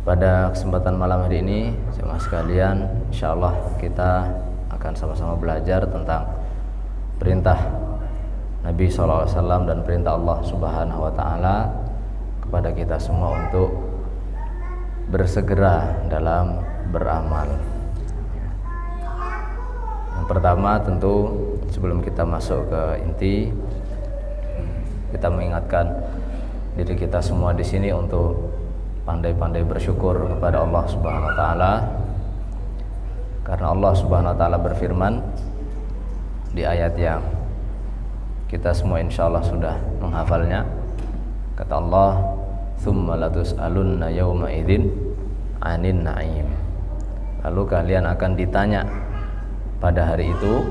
Pada kesempatan malam hari ini, jemaah sekalian, insyaallah kita akan sama-sama belajar tentang perintah Nabi SAW dan perintah Allah Subhanahu wa Ta'ala kepada kita semua untuk bersegera dalam beramal. Yang pertama, tentu sebelum kita masuk ke inti, kita mengingatkan diri kita semua di sini untuk pandai-pandai bersyukur kepada Allah Subhanahu wa Ta'ala, karena Allah Subhanahu wa Ta'ala berfirman di ayat yang kita semua insyaallah sudah menghafalnya. Kata Allah, "Tsumma latus'alunna yauma idzin 'anin na'im." Lalu kalian akan ditanya pada hari itu,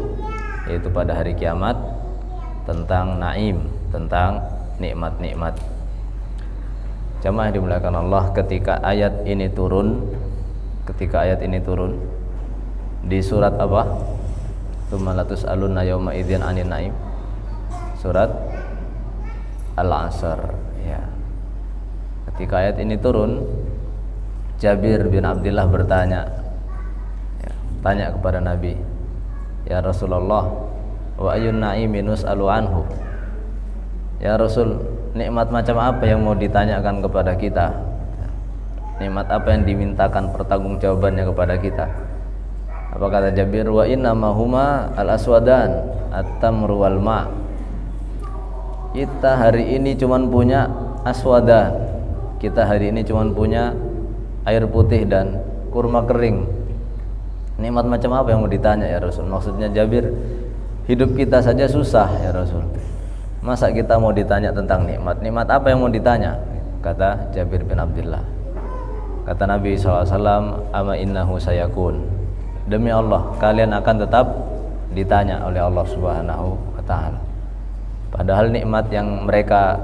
yaitu pada hari kiamat, tentang naim, tentang nikmat-nikmat. Jamaah yang dimuliakan Allah, ketika ayat ini turun di surat apa? Tsumma latus'alunna yauma idzin 'anin na'im. Surat Al-Asr, ya. Ketika ayat ini turun, Jabir bin Abdullah bertanya, tanya kepada Nabi, "Ya Rasulullah, wa ayyun na'imi nus'alu anhu?" Ya Rasul, nikmat macam apa yang mau ditanyakan kepada kita? Nikmat apa yang dimintakan pertanggungjawabannya kepada kita? Apa kata Jabir? Wa inna mahuma al-aswadan at-tamru wal ma'. Kita hari ini cuman punya aswadan. Kita hari ini cuman punya air putih dan kurma kering. Nikmat macam apa yang mau ditanya ya Rasul? Maksudnya Jabir, hidup kita saja susah ya Rasul. Masa kita mau ditanya tentang nikmat? Nikmat apa yang mau ditanya? Kata Jabir bin Abdullah. Kata Nabi SAW, "Ama innahu sayakun." Demi Allah, kalian akan tetap ditanya oleh Allah Subhanahu wa Ta'ala. Padahal nikmat yang mereka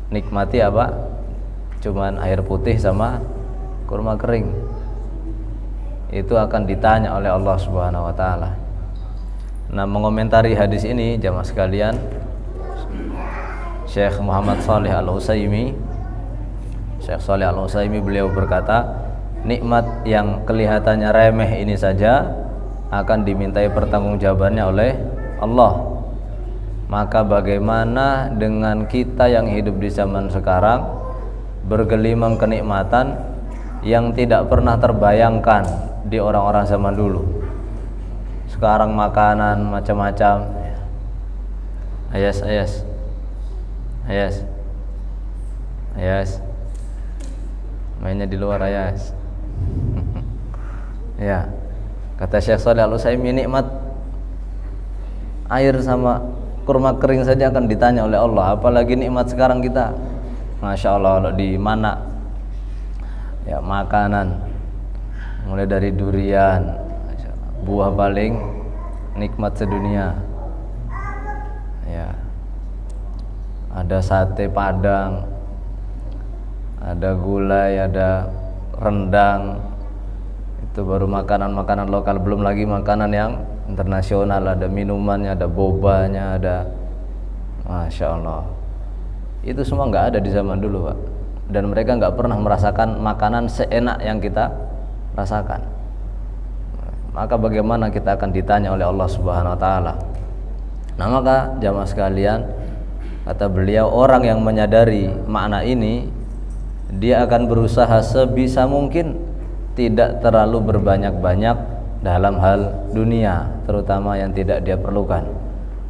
nikmati apa? Cuman air putih sama kurma kering. Itu akan ditanya oleh Allah Subhanahu wa Ta'ala. Nah, mengomentari hadis ini, jamaah sekalian, Syekh Muhammad Shalih Al-Utsaimin beliau berkata, nikmat yang kelihatannya remeh ini saja akan dimintai pertanggungjawabannya oleh Allah. Maka bagaimana dengan kita yang hidup di zaman sekarang, bergelimang kenikmatan yang tidak pernah terbayangkan di orang-orang zaman dulu. Sekarang makanan macam-macam. Ayas. Mainnya di luar Ayas. Ya. Kata Syekh Shalih Al-Utsaimin, nikmat air sama kurma kering saja akan ditanya oleh Allah, apalagi nikmat sekarang kita. Masya Allah, di mana ya makanan, mulai dari durian, buah paling nikmat sedunia, ya, ada sate Padang, ada gulai, ada rendang. Itu baru makanan-makanan lokal, belum lagi makanan yang internasional, ada minumannya, ada bobanya, ada, Masya Allah. Itu semua nggak ada di zaman dulu, Pak. Dan mereka nggak pernah merasakan makanan seenak yang kita rasakan. Maka bagaimana kita akan ditanya oleh Allah Subhanahu wa Ta'ala? Nah, maka jamaah sekalian, kata beliau, orang yang menyadari makna ini, dia akan berusaha sebisa mungkin tidak terlalu berbanyak-banyak dalam hal dunia, terutama yang tidak dia perlukan.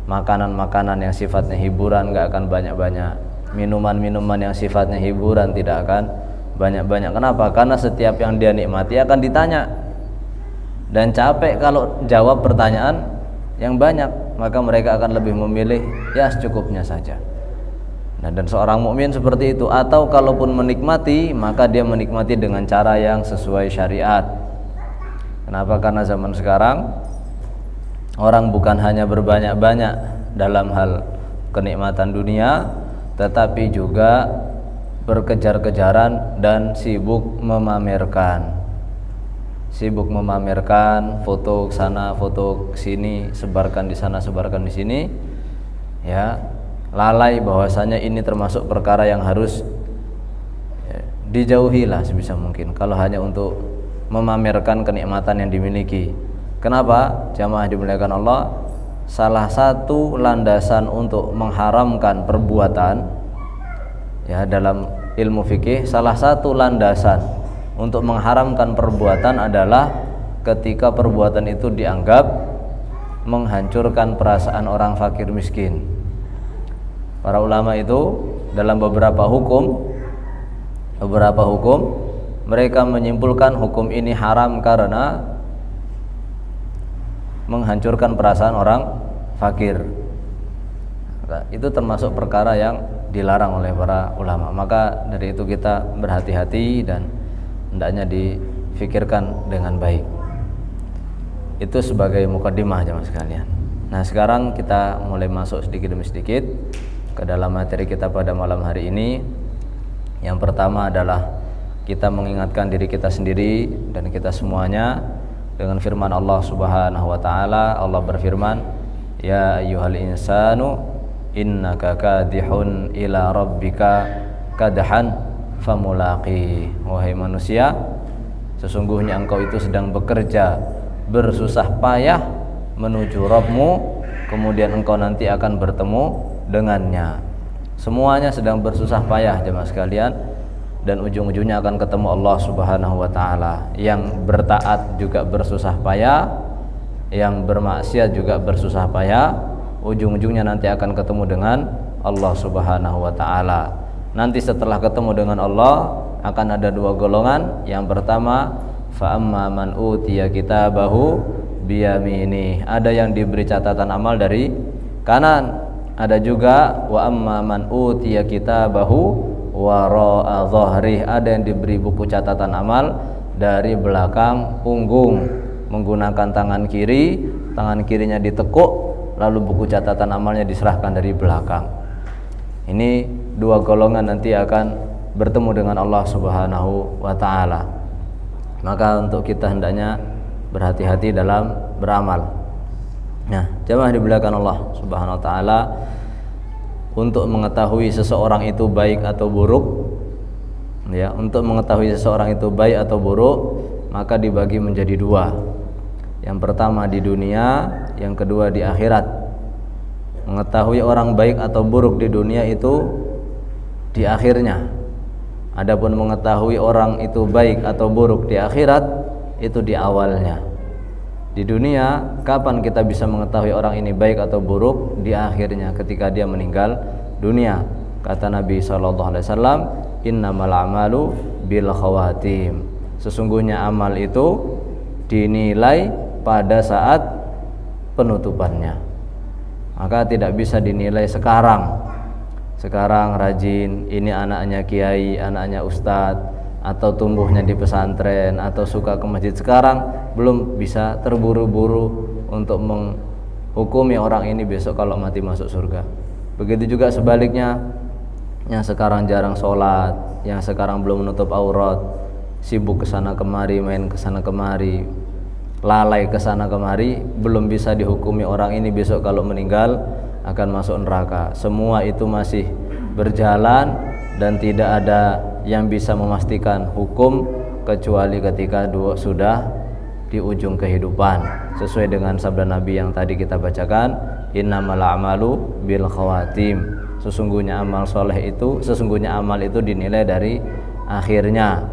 Makanan-makanan yang sifatnya hiburan gak akan banyak-banyak. Minuman-minuman yang sifatnya hiburan tidak akan banyak-banyak. Kenapa? Karena setiap yang dia nikmati akan ditanya. Dan capek kalau jawab pertanyaan yang banyak, maka mereka akan lebih memilih ya secukupnya saja. Nah, dan seorang mukmin seperti itu, atau kalaupun menikmati, maka dia menikmati dengan cara yang sesuai syariat. Kenapa? Karena zaman sekarang orang bukan hanya berbanyak-banyak dalam hal kenikmatan dunia, tetapi juga berkejar-kejaran dan sibuk memamerkan. Sibuk memamerkan, foto sana, foto sini, sebarkan di sana, sebarkan di sini, ya. Lalai bahwasanya ini termasuk perkara yang harus dijauhilah sebisa mungkin kalau hanya untuk memamerkan kenikmatan yang dimiliki. Kenapa? Jamaah dimuliakan Allah, salah satu landasan untuk mengharamkan perbuatan ya dalam ilmu fikih, salah satu landasan untuk mengharamkan perbuatan adalah ketika perbuatan itu dianggap menghancurkan perasaan orang fakir miskin. Para ulama itu dalam beberapa hukum mereka menyimpulkan hukum ini haram karena menghancurkan perasaan orang fakir. Itu termasuk perkara yang dilarang oleh para ulama. Maka dari itu kita berhati-hati dan hendaknya difikirkan dengan baik. Itu sebagai mukadimah jemaah sekalian. Nah, sekarang kita mulai masuk sedikit demi sedikit ke dalam materi kita pada malam hari ini. Yang pertama adalah kita mengingatkan diri kita sendiri dan kita semuanya dengan firman Allah Subhanahu wa taala. Allah berfirman, "Ya ayyuhal insanu innaka kadihun ila rabbika kadhan famulaqi." Wahai manusia, sesungguhnya engkau itu sedang bekerja bersusah payah menuju Rabbmu, kemudian engkau nanti akan bertemu dengannya. Semuanya sedang bersusah payah jemaah sekalian, dan ujung-ujungnya akan ketemu Allah Subhanahu wa taala. Yang bertaat juga bersusah payah, yang bermaksiat juga bersusah payah, ujung-ujungnya nanti akan ketemu dengan Allah Subhanahu wa taala. Nanti setelah ketemu dengan Allah akan ada dua golongan. Yang pertama, fa amma man utiya kitabahu biyamini, ada yang diberi catatan amal dari kanan. Ada juga wa amma man utiya kitabahu wara'a dhahri, ada yang diberi buku catatan amal dari belakang punggung, menggunakan tangan kirinya ditekuk, lalu buku catatan amalnya diserahkan dari belakang. Ini dua golongan nanti akan bertemu dengan Allah Subhanahu wa taala. Maka untuk kita hendaknya berhati-hati dalam beramal. Nah, jemaah dimuliakan Allah Subhanahu wa taala, untuk mengetahui seseorang itu baik atau buruk ya, untuk mengetahui seseorang itu baik atau buruk maka dibagi menjadi dua. Yang pertama di dunia, yang kedua di akhirat. Mengetahui orang baik atau buruk di dunia itu di akhirnya. Adapun mengetahui orang itu baik atau buruk di akhirat itu di awalnya. Di dunia, kapan kita bisa mengetahui orang ini baik atau buruk? Di akhirnya, ketika dia meninggal dunia. Kata Nabi SAW, innamal a'malu bil khawatim. Sesungguhnya amal itu dinilai pada saat penutupannya. Maka tidak bisa dinilai sekarang rajin, ini anaknya kiai, anaknya ustadz, atau tumbuhnya di pesantren, atau suka ke masjid. Sekarang belum bisa terburu-buru untuk menghukumi orang ini besok kalau mati masuk surga. Begitu juga sebaliknya, yang sekarang jarang sholat, yang sekarang belum menutup aurat, sibuk kesana kemari, main kesana kemari, lalai kesana kemari, belum bisa dihukumi orang ini besok kalau meninggal akan masuk neraka. Semua itu masih berjalan dan tidak ada yang bisa memastikan hukum kecuali ketika sudah di ujung kehidupan, sesuai dengan sabda Nabi yang tadi kita bacakan, innamal a'malu bil khawatim. Sesungguhnya amal itu dinilai dari akhirnya.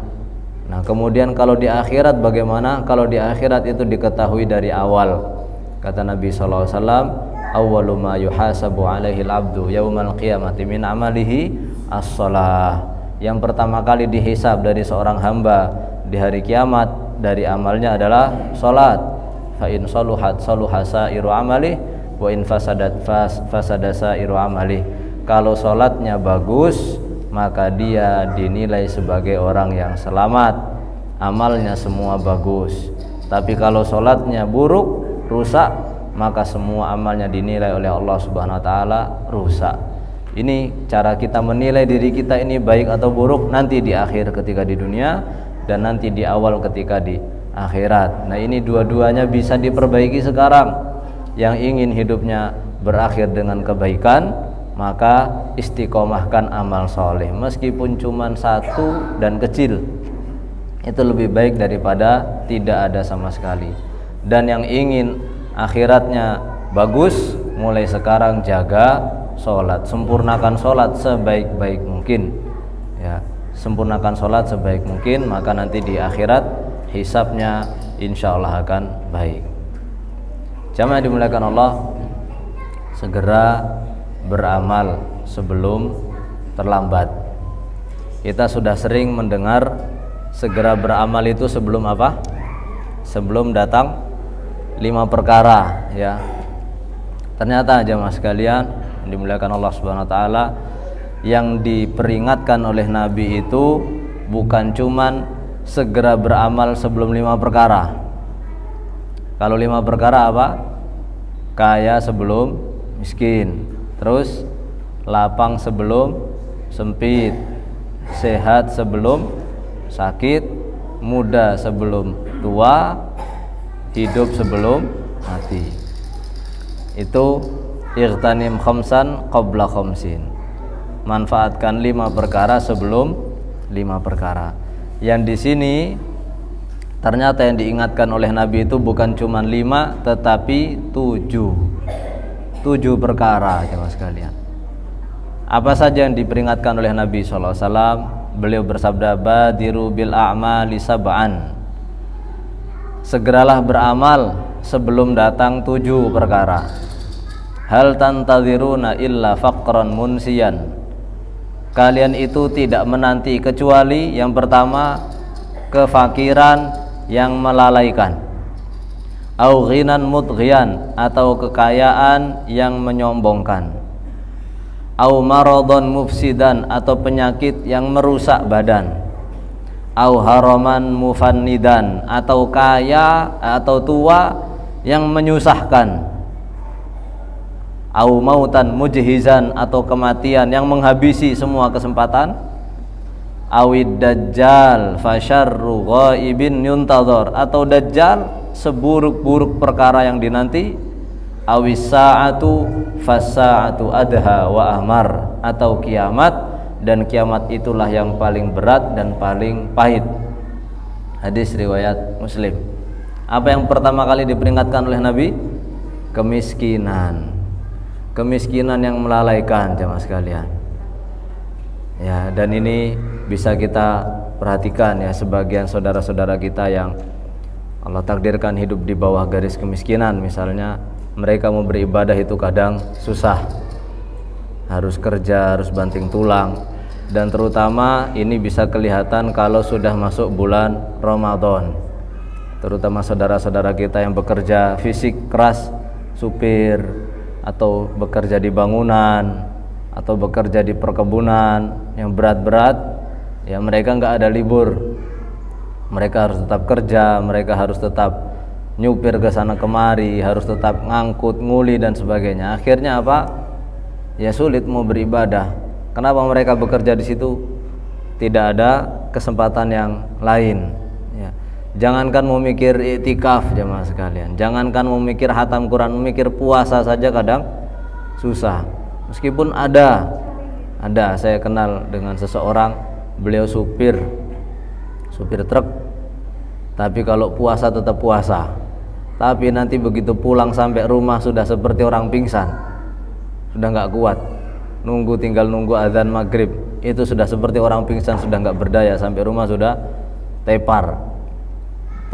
Nah, kemudian kalau di akhirat bagaimana? Kalau di akhirat itu diketahui dari awal. Kata Nabi sallallahu alaihi wasallam, awwalu ma yuhasabu alaihi al-'abdu yaumal qiyamati min amalihi as-shalah. Yang pertama kali dihisab dari seorang hamba di hari kiamat dari amalnya adalah salat. Fa in saluhat saluha sairu amali wa in fasadat fasada sairu amali. Kalau salatnya bagus, maka dia dinilai sebagai orang yang selamat, amalnya semua bagus. Tapi kalau salatnya buruk, rusak, maka semua amalnya dinilai oleh Allah Subhanahu wa taala rusak. Ini cara kita menilai diri kita ini baik atau buruk nanti di akhir ketika di dunia, dan nanti di awal ketika di akhirat. Nah, ini dua-duanya bisa diperbaiki sekarang. Yang ingin hidupnya berakhir dengan kebaikan, maka istiqomahkan amal soleh meskipun cuma satu dan kecil, itu lebih baik daripada tidak ada sama sekali. Dan yang ingin akhiratnya bagus, mulai sekarang jaga sholat, sempurnakan sholat sebaik-baik mungkin ya, sempurnakan sholat sebaik mungkin, maka nanti di akhirat hisabnya insya Allah akan baik. Jamaah dimuliakan Allah, segera beramal sebelum terlambat. Kita sudah sering mendengar segera beramal itu sebelum apa? Sebelum datang 5 perkara ya. Ternyata jamaah sekalian dimuliakan Allah Subhanahu wa taala, yang diperingatkan oleh Nabi itu bukan cuman segera beramal sebelum 5 perkara. Kalau 5 perkara apa? Kaya sebelum miskin, terus lapang sebelum sempit, sehat sebelum sakit, muda sebelum tua, hidup sebelum mati. Itu irtanim khamsan qabla khamsin. Manfaatkan 5 perkara sebelum 5 perkara. Yang di sini ternyata yang diingatkan oleh Nabi itu bukan cuma 5 tetapi 7 perkara jemaah sekalian. Apa saja yang diperingatkan oleh Nabi SAW? Beliau bersabda, badiru bil a'mali sab'an, segeralah beramal sebelum datang 7 perkara. Hal tantadhiruna illa faqran munsiyan, kalian itu tidak menanti kecuali yang pertama kefakiran yang melalaikan, au ghinan mudghiyan, atau kekayaan yang menyombongkan, au maradhan mufsidan, atau penyakit yang merusak badan, au haraman mufannidan, atau kaya atau tua yang menyusahkan, au mautan mujhizan, atau kematian yang menghabisi semua kesempatan, awid dajjal fasyarru ghaibin yuntadhar, atau dajjal seburuk-buruk perkara yang dinanti, awis sa'atu fasa'atu adha wa ahmar, atau kiamat, dan kiamat itulah yang paling berat dan paling pahit. Hadis riwayat Muslim. Apa yang pertama kali diperingatkan oleh Nabi? Kemiskinan. Kemiskinan yang melalaikan jemaah sekalian. Ya, dan ini bisa kita perhatikan ya, sebagian saudara-saudara kita yang Allah takdirkan hidup di bawah garis kemiskinan, misalnya mereka mau beribadah itu kadang susah, harus kerja, harus banting tulang. Dan terutama ini bisa kelihatan kalau sudah masuk bulan Ramadan, terutama saudara-saudara kita yang bekerja fisik keras, supir, atau bekerja di bangunan, atau bekerja di perkebunan yang berat-berat ya, mereka nggak ada libur, mereka harus tetap kerja, mereka harus tetap nyupir ke sana kemari, harus tetap ngangkut, nguli dan sebagainya. Akhirnya apa? Ya sulit mau beribadah. Kenapa mereka bekerja di situ? Tidak ada kesempatan yang lain. Ya. Jangankan mau mikir iktikaf jemaah sekalian, jangankan mau mikir hatam Quran, memikir puasa saja kadang susah. Meskipun ada, saya kenal dengan seseorang, beliau supir truk, tapi kalau puasa tetap puasa. Tapi nanti begitu pulang sampai rumah sudah seperti orang pingsan, sudah nggak kuat, tinggal nunggu azan maghrib, itu sudah seperti orang pingsan, sudah nggak berdaya, sampai rumah sudah tepar.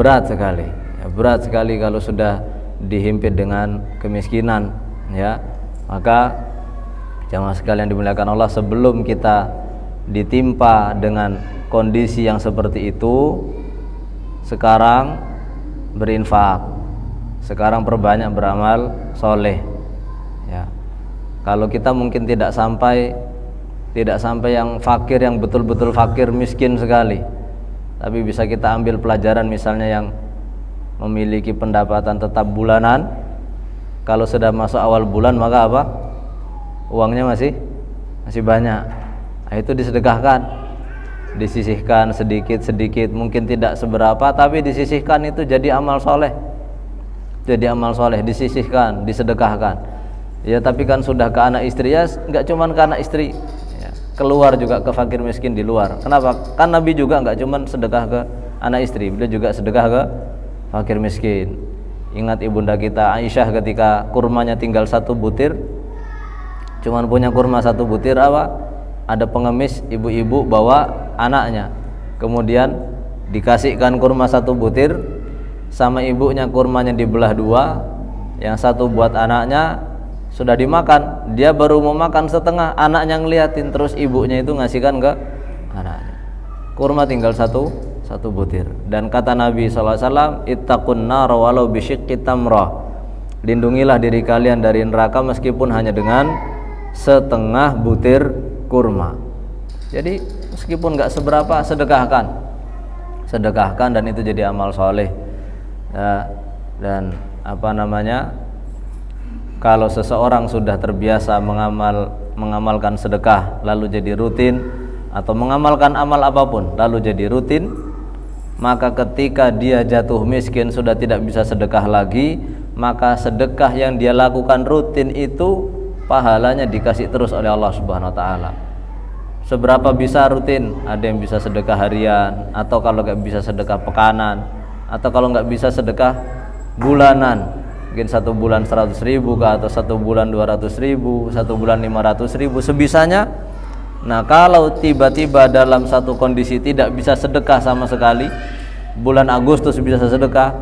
Berat sekali ya, berat sekali kalau sudah dihimpit dengan kemiskinan ya. Maka jamaah sekalian dimuliakan Allah, sebelum kita ditimpa dengan kondisi yang seperti itu, sekarang berinfak, sekarang perbanyak beramal soleh ya. Kalau kita mungkin tidak sampai yang fakir, yang betul-betul fakir, miskin sekali, tapi bisa kita ambil pelajaran, misalnya yang memiliki pendapatan tetap bulanan, kalau sudah masuk awal bulan maka apa? Uangnya masih banyak. Nah, itu disedekahkan, disisihkan sedikit-sedikit, mungkin tidak seberapa, tapi disisihkan, itu jadi amal soleh. Jadi amal soleh, disisihkan, disedekahkan. Ya tapi kan sudah ke anak istri, ya nggak cuman ke anak istri ya, keluar juga ke fakir miskin di luar. Kenapa? Kan Nabi juga nggak cuman sedekah ke anak istri, beliau juga sedekah ke fakir miskin. Ingat ibunda kita Aisyah ketika kurmanya tinggal 1 butir, cuman punya kurma 1 butir, apa? Ada pengemis ibu-ibu bawa anaknya, kemudian dikasihkan kurma 1 butir, sama ibunya kurmanya dibelah 2, yang 1 buat anaknya, sudah dimakan, dia baru mau makan setengah, anaknya ngeliatin, terus ibunya itu ngasihkan ke anaknya. Kurma tinggal satu butir. Dan kata Nabi SAW, ittaqun nar walau bisyiqqi tamrah, lindungilah diri kalian dari neraka meskipun hanya dengan setengah butir kurma. Jadi meskipun nggak seberapa, sedekahkan dan itu jadi amal soleh ya. Dan apa namanya, kalau seseorang sudah terbiasa mengamalkan sedekah lalu jadi rutin, atau mengamalkan amal apapun lalu jadi rutin, maka ketika dia jatuh miskin sudah tidak bisa sedekah lagi, maka sedekah yang dia lakukan rutin itu pahalanya dikasih terus oleh Allah Subhanahu wa taala. Seberapa bisa rutin? Ada yang bisa sedekah harian, atau kalau nggak bisa sedekah pekanan, atau kalau nggak bisa sedekah bulanan, mungkin 1 bulan 100.000 atau 1 bulan 200.000, 1 bulan 500.000, sebisanya. Nah kalau tiba-tiba dalam satu kondisi tidak bisa sedekah sama sekali, bulan Agustus bisa sedekah,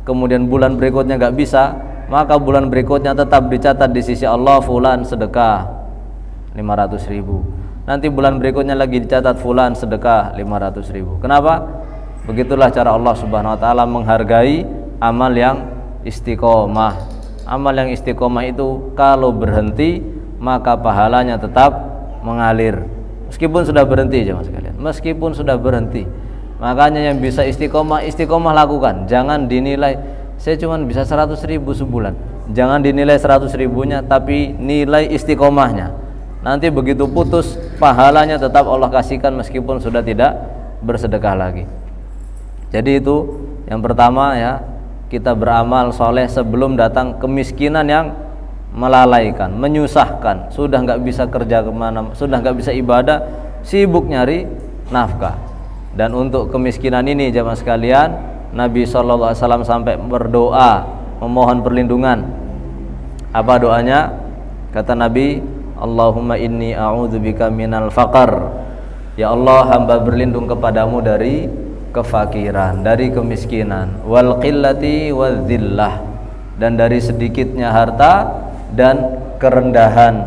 kemudian bulan berikutnya nggak bisa, maka bulan berikutnya tetap dicatat di sisi Allah fulan sedekah 500.000. Nanti bulan berikutnya lagi dicatat fulan sedekah 500.000. Kenapa? Begitulah cara Allah Subhanahu wa taala menghargai amal yang istiqomah. Amal yang istiqomah itu kalau berhenti maka pahalanya tetap mengalir. Meskipun sudah berhenti jemaah sekalian, meskipun sudah berhenti. Makanya yang bisa istiqomah lakukan. Jangan dinilai saya cuma bisa 100.000 sebulan. Jangan dinilai 100.000-nya, tapi nilai istiqomahnya. Nanti begitu putus, pahalanya tetap Allah kasihkan meskipun sudah tidak bersedekah lagi. Jadi itu yang pertama ya, kita beramal soleh sebelum datang kemiskinan yang melalaikan, menyusahkan. Sudah nggak bisa kerja kemana, sudah nggak bisa ibadah, sibuk nyari nafkah. Dan untuk kemiskinan ini jemaah sekalian, Nabi SAW sampai berdoa memohon perlindungan. Apa doanya? Kata Nabi, Allahumma inni a'udzubika minal faqr. Ya Allah, hamba berlindung kepadamu dari kefakiran, dari kemiskinan, wal qillati wal dhillah, dan dari sedikitnya harta dan kerendahan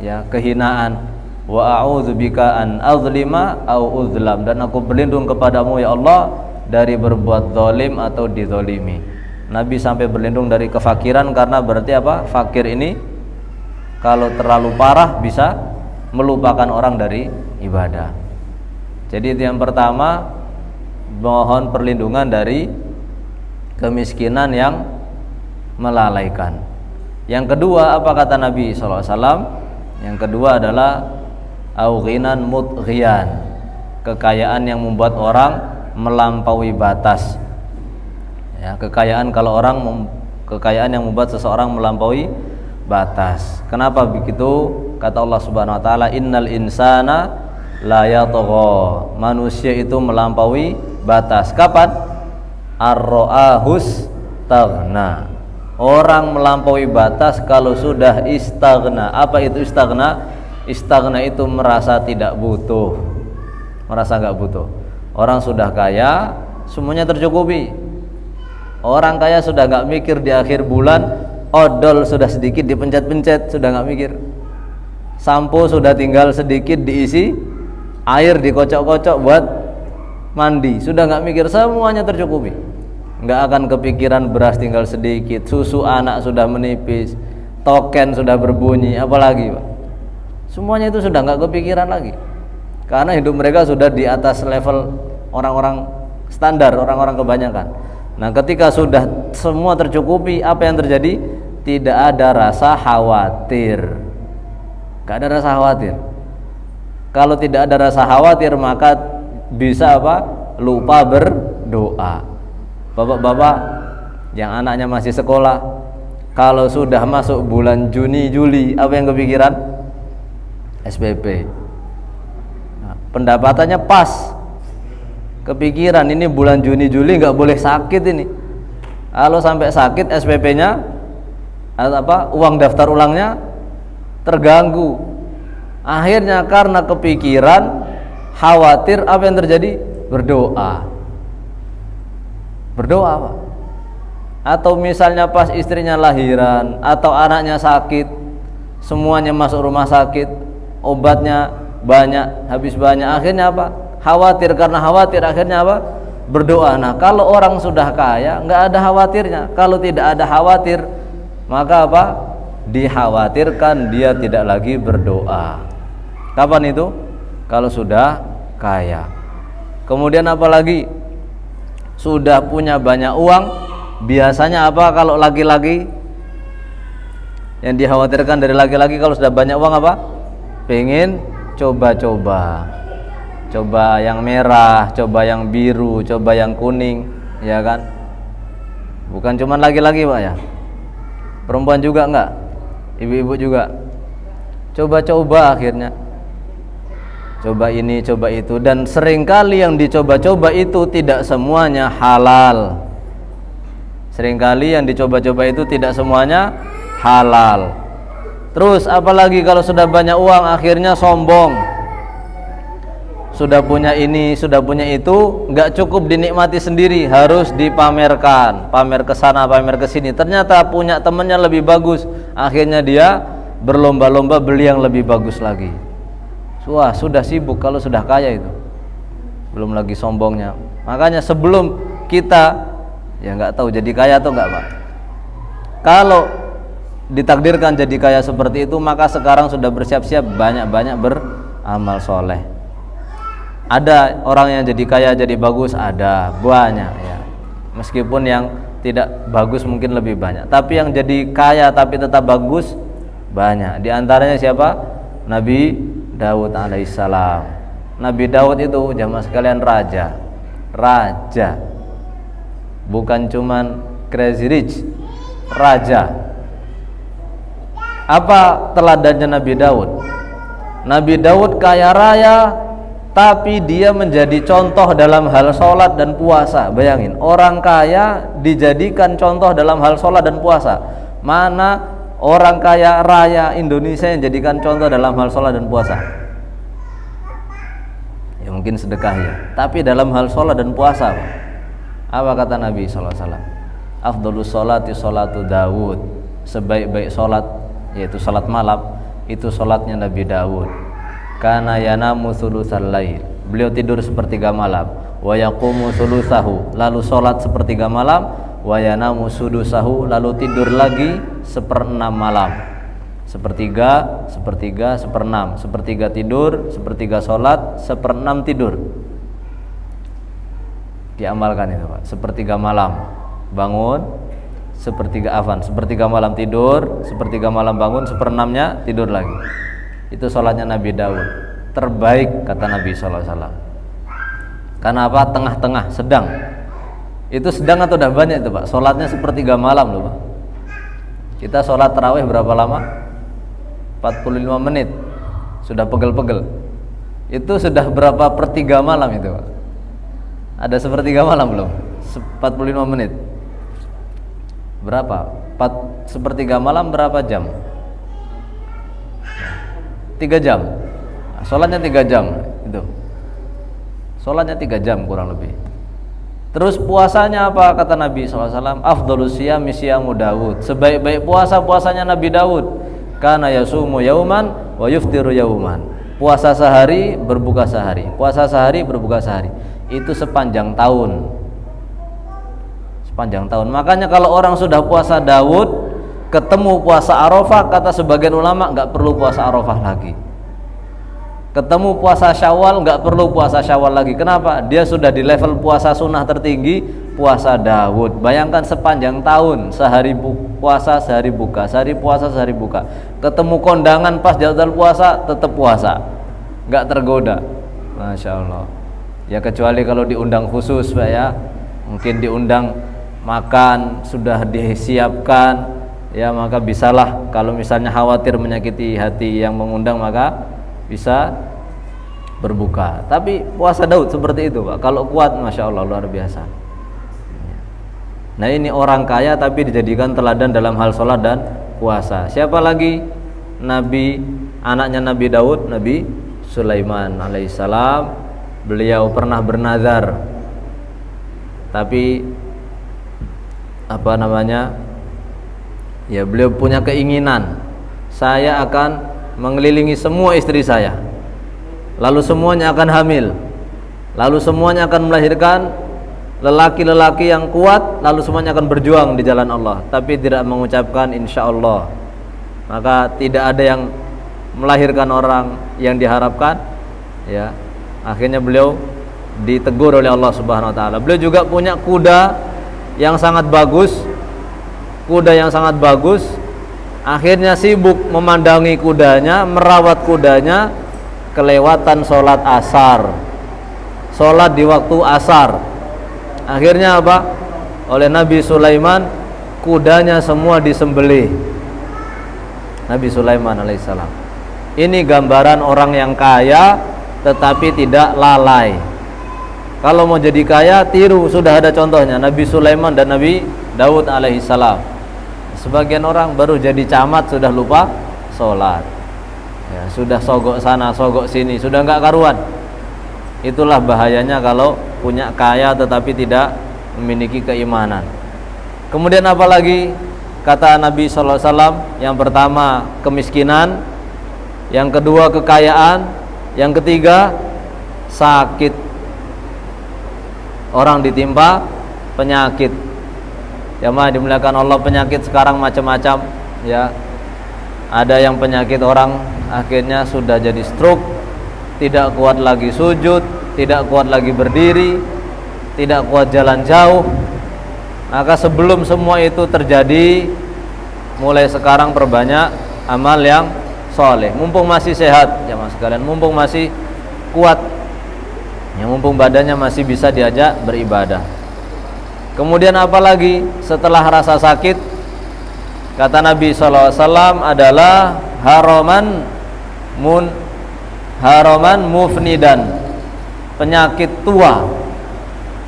ya, kehinaan. Wa a'udzubika an azlima au uzlam, dan aku berlindung kepadamu ya Allah dari berbuat zalim atau dizalimi. Nabi sampai berlindung dari kefakiran karena berarti apa? Fakir ini kalau terlalu parah bisa melupakan orang dari ibadah. Jadi itu yang pertama, mohon perlindungan dari kemiskinan yang melalaikan. Yang kedua apa kata Nabi SAW? Yang kedua adalah aughinan mudghiyan, kekayaan yang membuat orang melampaui batas. Ya, kekayaan yang membuat seseorang melampaui batas. Kenapa begitu? Kata Allah Subhanahu wa taala, innal insana la yatgha, manusia itu melampaui batas. Kapan? Ar-ra'ahus taghna. Orang melampaui batas kalau sudah istaghna. Apa itu istaghna? Istaghna itu merasa tidak butuh, merasa enggak butuh. Orang sudah kaya, semuanya tercukupi. Orang kaya sudah enggak mikir di akhir bulan odol sudah sedikit dipencet-pencet, sudah nggak mikir. Sampo sudah tinggal sedikit diisi, air dikocok-kocok buat mandi, sudah nggak mikir, semuanya tercukupi. Nggak akan kepikiran beras tinggal sedikit, susu anak sudah menipis, token sudah berbunyi, apalagi Pak. Semuanya itu sudah nggak kepikiran lagi, karena hidup mereka sudah di atas level orang-orang standar, orang-orang kebanyakan. Nah ketika sudah semua tercukupi, apa yang terjadi? Tidak ada rasa khawatir. Gak ada rasa khawatir. Kalau tidak ada rasa khawatir, maka bisa apa? Lupa berdoa. Bapak-bapak yang anaknya masih sekolah, Kalau sudah masuk bulan Juni, Juli, apa yang kepikiran? SPP. Nah, pendapatannya pas, kepikiran ini bulan Juni, Juli nggak boleh sakit ini. Kalau sampai sakit SPP-nya uang daftar ulangnya terganggu. Akhirnya karena kepikiran, khawatir, apa yang terjadi? Berdoa Pak. Atau misalnya pas istrinya lahiran atau anaknya sakit, semuanya masuk rumah sakit, obatnya banyak, habis banyak, akhirnya apa? Khawatir, karena khawatir akhirnya apa? Berdoa. Nah, kalau orang sudah kaya nggak ada khawatirnya. Kalau tidak ada khawatir, maka apa? Dikhawatirkan dia tidak lagi berdoa. Kapan itu? Kalau sudah kaya. Kemudian apalagi? Sudah punya banyak uang. Biasanya apa kalau laki-laki? Yang dikhawatirkan dari laki-laki kalau sudah banyak uang apa? Pengen coba-coba. Coba yang merah, coba yang biru, coba yang kuning, ya kan? Bukan cuma laki-laki Pak ya. Perempuan juga enggak? Ibu-ibu juga. Coba-coba akhirnya. Coba ini, coba itu, dan seringkali yang dicoba-coba itu tidak semuanya halal. Seringkali yang dicoba-coba itu tidak semuanya halal. Terus apalagi kalau sudah banyak uang akhirnya sombong. Sudah punya ini, sudah punya itu, nggak cukup dinikmati sendiri, harus dipamerkan. Pamer ke sana, pamer ke sini. Ternyata punya temannya lebih bagus. Akhirnya dia berlomba-lomba beli yang lebih bagus lagi. Wah, sudah sibuk kalau sudah kaya itu. Belum lagi sombongnya. Makanya sebelum kita, ya nggak tahu jadi kaya atau nggak Pak. Kalau ditakdirkan jadi kaya seperti itu, maka sekarang sudah bersiap-siap banyak-banyak beramal soleh. Ada orang yang jadi kaya jadi bagus, ada banyak ya. Meskipun yang tidak bagus mungkin lebih banyak. Tapi yang jadi kaya tapi tetap bagus banyak. Di antaranya siapa? Nabi Daud alaihissalam. Nabi Daud itu jamaah sekalian raja. Bukan cuman crazy rich, raja. Apa teladannya Nabi Daud? Nabi Daud kaya raya, tapi dia menjadi contoh dalam hal sholat dan puasa. Bayangin, orang kaya dijadikan contoh dalam hal sholat dan puasa. Mana orang kaya raya Indonesia yang jadikan contoh dalam hal sholat dan puasa? Ya mungkin sedekah ya, tapi dalam hal sholat dan puasa apa kata Nabi SAW? Afdhalus sholati sholatu Daud. Sebaik-baik sholat, yaitu sholat malam, itu sholatnya Nabi Daud. Kana yanamu thulutsal lail. Beliau tidur sepertiga malam. Wa yaqumu thulutsahu. Lalu sholat sepertiga malam. Wa yanamu sudusahu. Lalu tidur lagi seperenam malam. Sepertiga, seperenam. Sepertiga tidur, sepertiga sholat, seperenam tidur. Diamalkan itu Pak. Sepertiga malam bangun, sepertiga malam tidur, sepertiga malam bangun, seperenamnya tidur lagi. Itu sholatnya Nabi Daud. Terbaik kata Nabi SAW. Karena apa? Tengah-tengah, sedang. Itu sedang atau udah banyak itu Pak? Sholatnya sepertiga malam loh Pak. Kita sholat tarawih berapa lama? 45 menit. Sudah pegel-pegel. Itu sudah berapa pertiga malam itu Pak? Ada sepertiga malam belum? 45 menit. Berapa? Sepertiga malam berapa jam? 3 jam. Nah, sholatnya 3 jam itu. Sholatnya 3 jam kurang lebih. Terus puasanya apa kata Nabi SAW? Afdhalus siyami siyamu Daud. Sebaik-baik puasa puasanya Nabi Daud. Kana yasumu yauman wa yuftiru yauman. Puasa sehari, berbuka sehari. Puasa sehari, berbuka sehari. Itu sepanjang tahun. Sepanjang tahun. Makanya kalau orang sudah puasa Daud, ketemu puasa Arafah, kata sebagian ulama nggak perlu puasa Arafah lagi. Ketemu puasa Syawal, nggak perlu puasa Syawal lagi. Kenapa? Dia sudah di level puasa sunnah tertinggi, puasa Daud. Bayangkan sepanjang tahun, sehari puasa, sehari buka, sehari puasa, sehari buka. Ketemu kondangan pas jadwal puasa, tetap puasa, nggak tergoda. Masya Allah. Ya kecuali kalau diundang khusus Pak ya, mungkin diundang makan sudah disiapkan, ya maka bisalah kalau misalnya khawatir menyakiti hati yang mengundang maka bisa berbuka. Tapi puasa Daud seperti itu Pak, kalau kuat Masya Allah luar biasa. Nah ini orang kaya tapi dijadikan teladan dalam hal sholat dan puasa. Siapa lagi? Anaknya Nabi Daud, Nabi Sulaiman alaihissalam. Beliau pernah bernazar, tapi ya beliau punya keinginan, saya akan mengelilingi semua istri saya, lalu semuanya akan hamil, lalu semuanya akan melahirkan lelaki-lelaki yang kuat, lalu semuanya akan berjuang di jalan Allah, tapi tidak mengucapkan insya Allah. Maka tidak ada yang melahirkan orang yang diharapkan, ya. Akhirnya beliau ditegur oleh Allah Subhanahu wa taala. Beliau juga punya kuda yang sangat bagus. Akhirnya sibuk memandangi kudanya, merawat kudanya, kelewatan sholat asar. Sholat di waktu asar. Akhirnya apa? Oleh Nabi Sulaiman, kudanya semua disembelih. Nabi Sulaiman alaihissalam. Ini gambaran orang yang kaya tetapi tidak lalai. Kalau mau jadi kaya, tiru, sudah ada contohnya Nabi Sulaiman dan Nabi Daud alaihissalam. Sebagian orang baru jadi camat sudah lupa sholat, ya, sudah sogok sana sogok sini, sudah nggak karuan. Itulah bahayanya kalau punya kaya tetapi tidak memiliki keimanan. Kemudian apalagi kata Nabi SAW? Yang pertama kemiskinan, yang kedua kekayaan, yang ketiga sakit. Orang ditimpa penyakit. Ya mah dimuliakan Allah, penyakit sekarang macam-macam, ya. Ada yang penyakit orang akhirnya sudah jadi stroke, tidak kuat lagi sujud, tidak kuat lagi berdiri, tidak kuat jalan jauh. Maka sebelum semua itu terjadi, mulai sekarang perbanyak amal yang soleh. Mumpung masih sehat, ya mas sekalian, mumpung masih kuat, ya, mumpung badannya masih bisa diajak beribadah. Kemudian apalagi setelah rasa sakit, kata Nabi SAW adalah haraman mufnidan, penyakit tua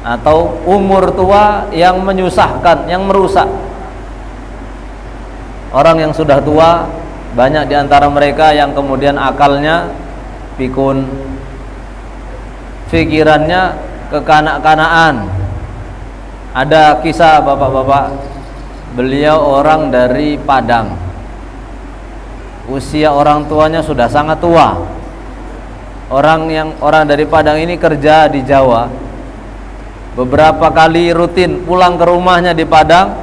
atau umur tua yang menyusahkan, yang merusak. Orang yang sudah tua, banyak di antara mereka yang kemudian akalnya pikun, pikirannya kekanak-kanaan. Ada kisah bapak-bapak, beliau orang dari Padang, usia orang tuanya sudah sangat tua. Orang dari Padang ini kerja di Jawa, beberapa kali rutin pulang ke rumahnya di Padang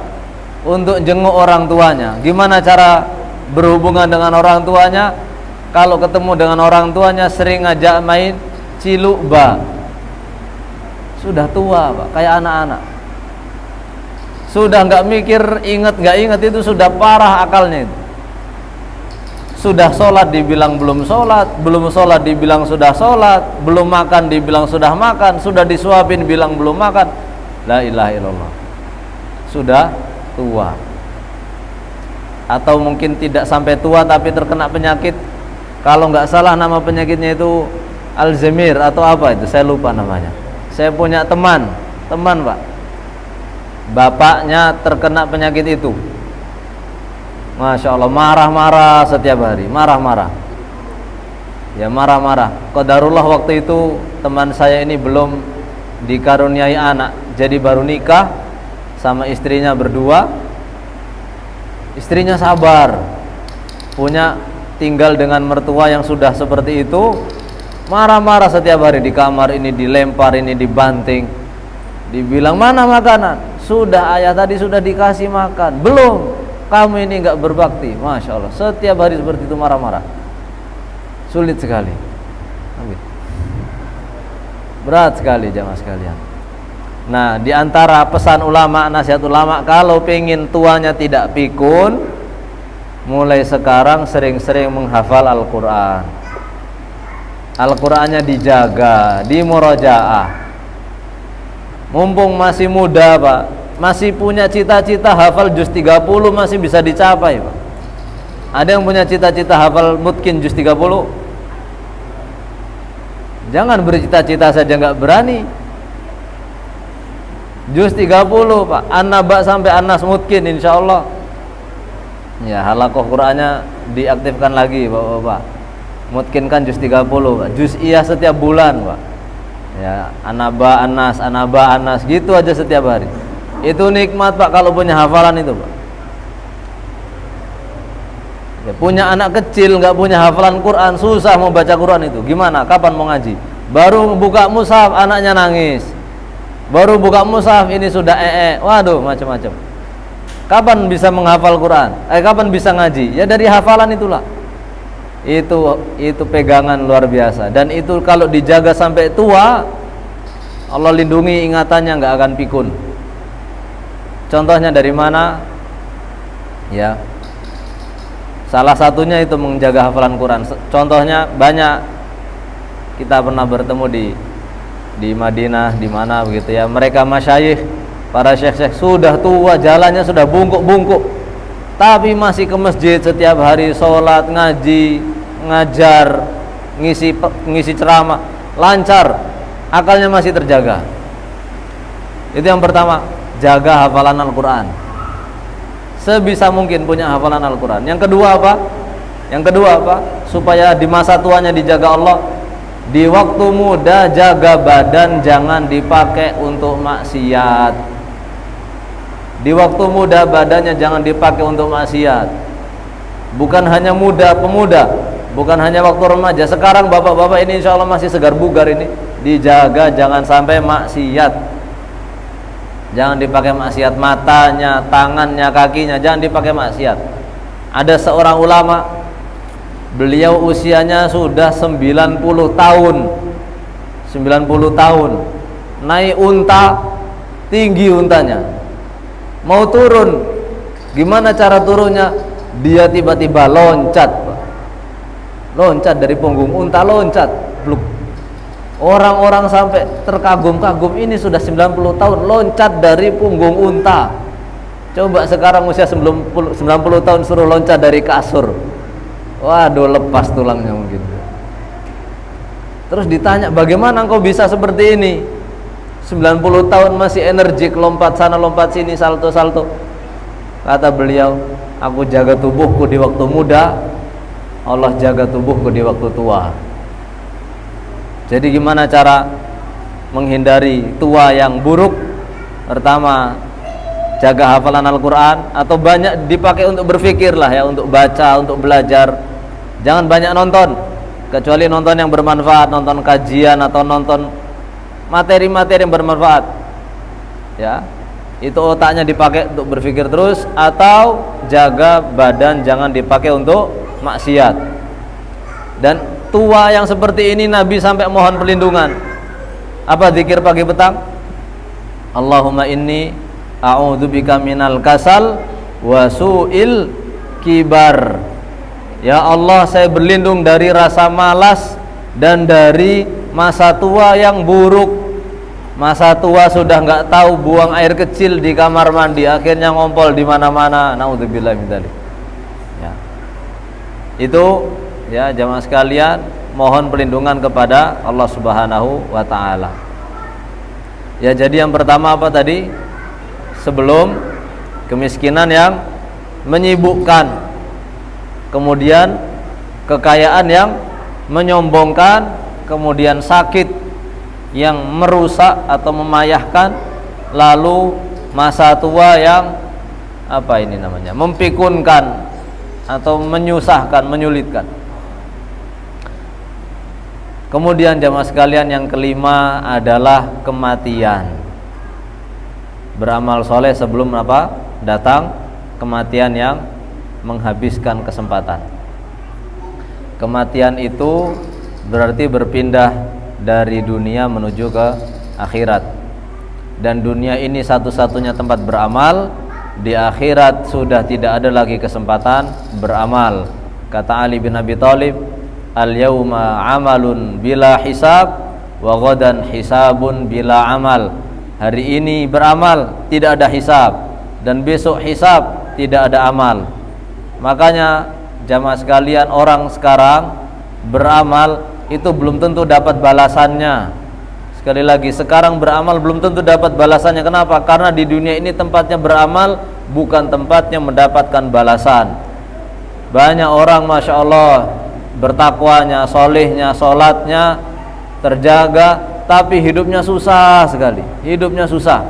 untuk jenguk orang tuanya. Gimana cara berhubungan dengan orang tuanya? Kalau ketemu dengan orang tuanya sering ngajak main ciluk ba. Sudah tua Pak, kayak anak-anak. Sudah nggak mikir ingat nggak ingat, itu sudah parah akalnya itu. Sudah sholat dibilang belum sholat, belum sholat dibilang sudah sholat, belum makan dibilang sudah makan, sudah disuapin bilang belum makan. La ilaha illallah. Sudah tua. Atau mungkin tidak sampai tua tapi terkena penyakit. Kalau nggak salah nama penyakitnya itu Alzheimer atau apa itu, saya lupa namanya. Saya punya teman Pak, bapaknya terkena penyakit itu. Masya Allah, marah-marah setiap hari, marah-marah. Ya marah-marah. Qadarullah waktu itu teman saya ini belum dikaruniai anak, jadi baru nikah sama istrinya berdua. Istrinya sabar, tinggal dengan mertua yang sudah seperti itu. Marah-marah setiap hari, di kamar ini dilempar, ini dibanting. Dibilang mana makanan? Sudah, ayah tadi sudah dikasih makan. Belum, kamu ini enggak berbakti. Masya Allah, setiap hari seperti itu marah-marah. Sulit sekali, berat sekali jamaah sekalian. Nah, di antara pesan ulama, nasihat ulama, kalau pengen tuanya tidak pikun, mulai sekarang sering-sering menghafal Al-Quran. Al-Qurannya dijaga, dimurajaah. Mumpung masih muda Pak, masih punya cita-cita hafal juz 30 masih bisa dicapai, Pak. Ada yang punya cita-cita hafal mungkin juz 30? Jangan bercita-cita saja nggak berani. Juz 30, Pak. An-Naba sampai An-Nas mungkin insyaallah. Ya, halaqah Qur'annya diaktifkan lagi, Bapak-bapak. Mungkin kan juz 30, Pak. Juz iya setiap bulan, Pak. Ya, An-Naba, An-Nas, An-Naba, An-Nas gitu aja setiap hari. Itu nikmat, Pak, kalau punya hafalan itu, Pak. Ya, punya anak kecil nggak punya hafalan Quran, susah mau baca Quran itu. Gimana? Kapan mau ngaji? Baru buka mushaf anaknya nangis. Baru buka mushaf ini sudah waduh, macam-macam. Kapan bisa menghafal Quran? Kapan bisa ngaji? Ya dari hafalan itulah. Itu pegangan luar biasa. Dan itu kalau dijaga sampai tua, Allah lindungi ingatannya nggak akan pikun. Contohnya dari mana? Ya, salah satunya itu menjaga hafalan Quran. Contohnya banyak. Kita pernah bertemu di Madinah, di mana begitu ya. Mereka masyayikh, para syekh-syekh sudah tua, jalannya sudah bungkuk-bungkuk, tapi masih ke masjid setiap hari, sholat, ngaji, ngajar, ngisi ceramah, lancar, akalnya masih terjaga. Itu yang pertama, jaga hafalan Al-Quran. Sebisa mungkin punya hafalan Al-Quran. Yang kedua apa? Supaya di masa tuanya dijaga Allah. Di waktu muda jaga badan, jangan dipakai untuk maksiat. Di waktu muda badannya jangan dipakai untuk maksiat. Bukan hanya muda, pemuda, bukan hanya waktu remaja. Sekarang bapak-bapak ini insya Allah masih segar bugar ini, dijaga jangan sampai maksiat. Jangan dipakai maksiat, matanya, tangannya, kakinya jangan dipakai maksiat. Ada seorang ulama, beliau usianya sudah 90 tahun. 90 tahun. Naik unta, tinggi untanya. Mau turun, gimana cara turunnya? Dia tiba-tiba loncat. Loncat dari punggung unta, loncat. Bluk. Orang-orang sampai terkagum-kagum, ini sudah 90 tahun loncat dari punggung unta. Coba sekarang usia 90 tahun suruh loncat dari kasur. Waduh, lepas tulangnya mungkin. Terus ditanya, bagaimana engkau bisa seperti ini? 90 tahun masih energik, lompat sana lompat sini, salto-salto. Kata beliau, aku jaga tubuhku di waktu muda, Allah jaga tubuhku di waktu tua. Jadi gimana cara menghindari tua yang buruk? Pertama, jaga hafalan Al-Quran, atau banyak dipakai untuk berfikir lah ya, untuk baca, untuk belajar. Jangan banyak nonton, kecuali nonton yang bermanfaat, nonton kajian atau nonton materi-materi yang bermanfaat. Ya, itu otaknya dipakai untuk berpikir terus, atau jaga badan jangan dipakai untuk maksiat. Dan tua yang seperti ini Nabi sampai mohon perlindungan. Apa zikir pagi petang? Allahumma inni a'udzubika minal kasal wa su'il kibar. Ya Allah, saya berlindung dari rasa malas dan dari masa tua yang buruk. Masa tua sudah nggak tahu buang air kecil di kamar mandi, akhirnya ngompol di mana-mana. Naudzubillah min dzalik. Ya. Itu ya jamaah sekalian, mohon perlindungan kepada Allah Subhanahu wa taala. Ya, jadi yang pertama apa tadi? Sebelum kemiskinan yang menyibukkan, kemudian kekayaan yang menyombongkan, kemudian sakit yang merusak atau memayahkan, lalu masa tua yang apa ini namanya, mempikunkan atau menyusahkan, menyulitkan. Kemudian jamaah sekalian, yang kelima adalah kematian. Beramal soleh sebelum apa? Datang kematian yang menghabiskan kesempatan. Kematian itu berarti berpindah dari dunia menuju ke akhirat. Dan dunia ini satu-satunya tempat beramal. Di akhirat sudah tidak ada lagi kesempatan beramal. Kata Ali bin Abi Thalib, al-yauma amalun bila hisab wa ghadan hisabun bila amal. hari ini beramal tidak ada hisab, dan besok hisab tidak ada amal. Makanya jamaah sekalian, orang sekarang beramal itu belum tentu dapat balasannya. Sekali lagi, sekarang beramal belum tentu dapat balasannya. Kenapa? Karena di dunia ini tempatnya beramal, bukan tempatnya mendapatkan balasan. Banyak orang Masya Allah bertakwanya, solehnya, sholatnya terjaga, tapi hidupnya susah sekali. Hidupnya susah.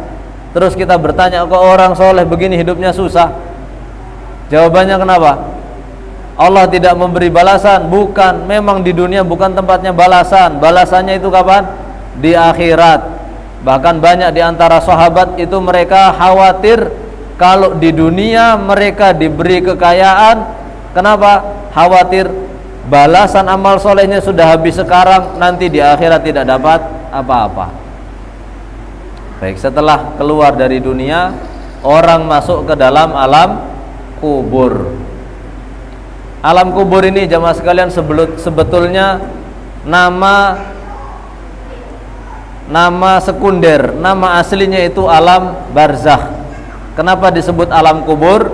Terus kita bertanya, kok orang soleh begini hidupnya susah? Jawabannya kenapa? Allah tidak memberi balasan. Bukan, memang di dunia bukan tempatnya balasan. Balasannya itu kapan? Di akhirat. Bahkan banyak di antara sahabat itu mereka khawatir kalau di dunia mereka diberi kekayaan. Kenapa? Khawatir balasan amal solehnya sudah habis sekarang, nanti di akhirat tidak dapat apa-apa. Baik, setelah keluar dari dunia, orang masuk ke dalam alam kubur. Alam kubur ini jamaah sekalian sebetulnya nama sekunder, nama aslinya itu alam barzakh. Kenapa disebut alam kubur?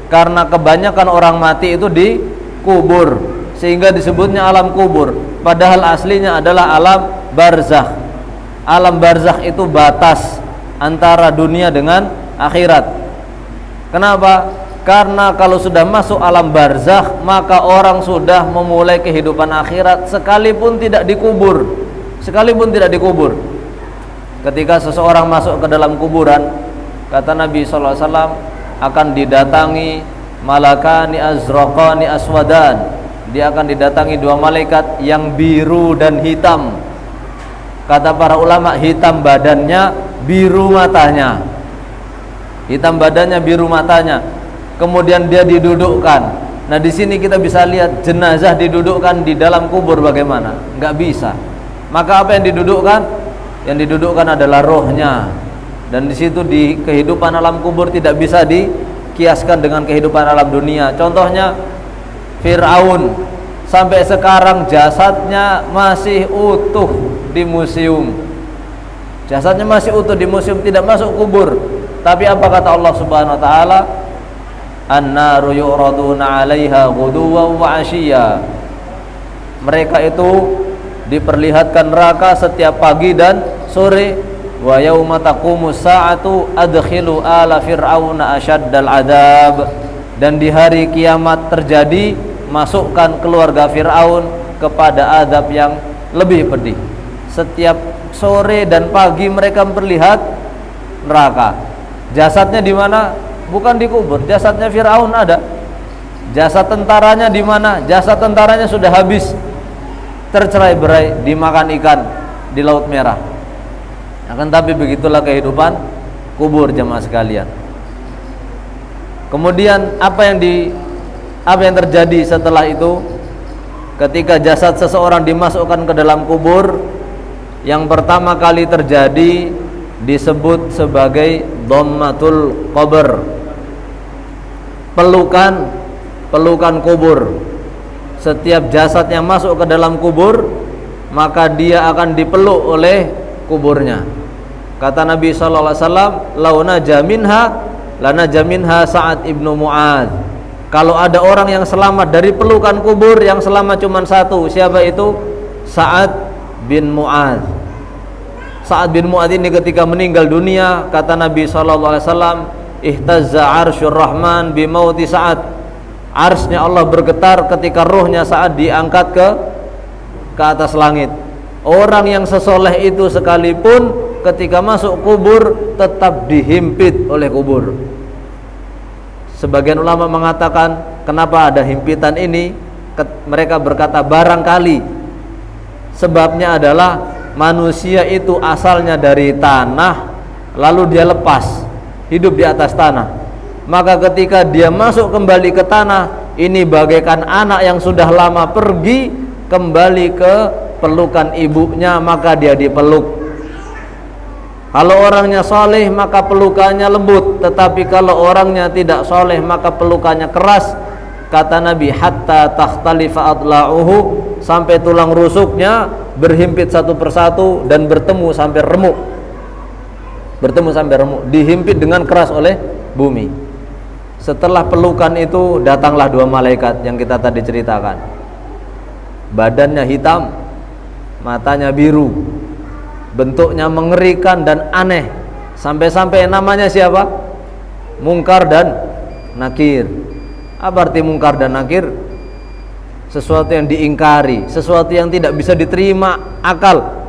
Karena kebanyakan orang mati itu dikubur, sehingga disebutnya alam kubur. Padahal aslinya adalah alam barzakh. Alam barzakh itu batas antara dunia dengan akhirat. Kenapa? Karena kalau sudah masuk alam barzakh, maka orang sudah memulai kehidupan akhirat sekalipun tidak dikubur. Sekalipun tidak dikubur. Ketika seseorang masuk ke dalam kuburan, kata Nabi SAW, akan didatangi malakani azraqani aswadan. Dia akan didatangi dua malaikat yang biru dan hitam. Kata para ulama, hitam badannya, biru matanya. Hitam badannya, biru matanya. Kemudian dia didudukkan. Nah, di sini kita bisa lihat jenazah didudukkan di dalam kubur bagaimana? Enggak bisa. Maka apa yang didudukkan? Yang didudukkan adalah rohnya. Dan di situ di kehidupan alam kubur tidak bisa dikiaskan dengan kehidupan alam dunia. Contohnya Fir'aun, sampai sekarang jasadnya masih utuh di museum. Jasadnya masih utuh di museum, tidak masuk kubur. Tapi apa kata Allah Subhanahu wa taala? An-naru yu'raduna 'alaiha ghuduwan wa 'ashiyya. Mereka itu diperlihatkan neraka setiap pagi dan sore. Wa yauma taqumus sa'atu adkhilu ala fir'auna asyaddal adab. Dan di hari kiamat terjadi, masukkan keluarga Fir'aun kepada azab yang lebih pedih. Setiap sore dan pagi mereka melihat neraka. Jasadnya di mana? Bukan dikubur. Jasadnya Fir'aun ada. Jasad tentaranya di mana? Jasad tentaranya sudah habis, tercerai-berai dimakan ikan di Laut Merah. Akan tapi begitulah kehidupan kubur jemaah sekalian. Kemudian apa yang terjadi setelah itu? Ketika jasad seseorang dimasukkan ke dalam kubur, yang pertama kali terjadi disebut sebagai dhammatul qabr. Pelukan kubur. Setiap jasad yang masuk ke dalam kubur, maka dia akan dipeluk oleh kuburnya. Kata Nabi sallallahu alaihi wasallam, "Launa jaminha Sa'ad ibnu Mu'adz." Kalau ada orang yang selamat dari pelukan kubur, yang selamat cuma satu. Siapa itu? Sa'ad bin Mu'adz. Sa'ad bin Mu'adz ini ketika meninggal dunia, kata Nabi sallallahu alaihi wasallam, "Ihtazza 'arsyur Rahman bi mauti Sa'ad." Arsy-nya Allah bergetar ketika ruhnya Sa'ad diangkat ke atas langit. Orang yang sesoleh itu sekalipun ketika masuk kubur tetap dihimpit oleh kubur. Sebagian ulama mengatakan, kenapa ada himpitan ini? Mereka berkata barangkali sebabnya adalah manusia itu asalnya dari tanah, lalu dia lepas hidup di atas tanah. Maka ketika dia masuk kembali ke tanah, ini bagaikan anak yang sudah lama pergi kembali ke pelukan ibunya, maka dia dipeluk. Kalau orangnya soleh maka pelukannya lembut, tetapi kalau orangnya tidak soleh maka pelukannya keras. Kata Nabi, hatta takhtalifa adla'uhu, sampai tulang rusuknya berhimpit satu persatu dan bertemu sampai remuk. bertemu sampai remuk, dihimpit dengan keras oleh bumi. Setelah pelukan itu datanglah dua malaikat yang kita tadi ceritakan. Badannya hitam, matanya biru, bentuknya mengerikan dan aneh, sampai-sampai namanya siapa? Mungkar dan Nakir. Apa arti Mungkar dan Nakir? Sesuatu yang diingkari, sesuatu yang tidak bisa diterima akal.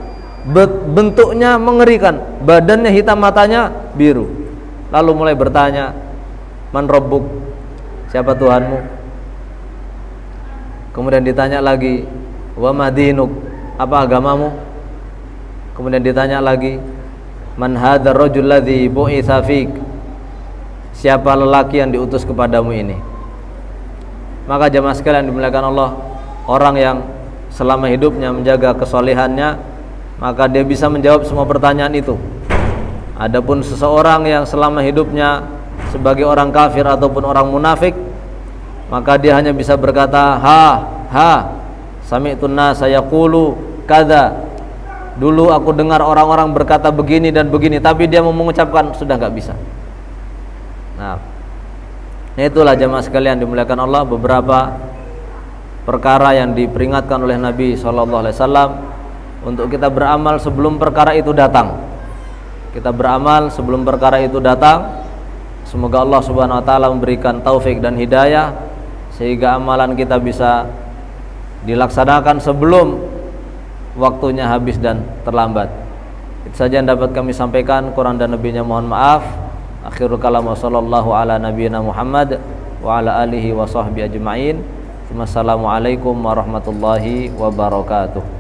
Bentuknya mengerikan, badannya hitam, matanya biru. Lalu mulai bertanya, man rabbuk, siapa Tuhanmu? Kemudian ditanya lagi, wa madinuk, apa agamamu? Kemudian ditanya lagi, man hadzal rajul ladzi bu'itsa fik, siapa lelaki yang diutus kepadamu ini? Maka jemaah sekalian dimuliakan Allah, orang yang selama hidupnya menjaga kesolehannya, maka dia bisa menjawab semua pertanyaan itu. Adapun seseorang yang selama hidupnya sebagai orang kafir ataupun orang munafik, maka dia hanya bisa berkata sami'tun nasa yaqulu kadza, dulu aku dengar orang-orang berkata begini dan begini, tapi dia mau mengucapkan sudah enggak bisa. Nah, itulah jemaah sekalian dimuliakan Allah, beberapa perkara yang diperingatkan oleh Nabi SAW untuk kita beramal sebelum perkara itu datang. Kita beramal sebelum perkara itu datang. Semoga Allah Subhanahu wa taala memberikan taufik dan hidayah sehingga amalan kita bisa dilaksanakan sebelum waktunya habis dan terlambat. Itu saja yang dapat kami sampaikan, kurang dan lebihnya mohon maaf. Akhirul kalam wa sallallahu ala nabiyyina Muhammad wa ala alihi wa sahbihi ajma'in. Wassalamualaikum warahmatullahi wabarakatuh.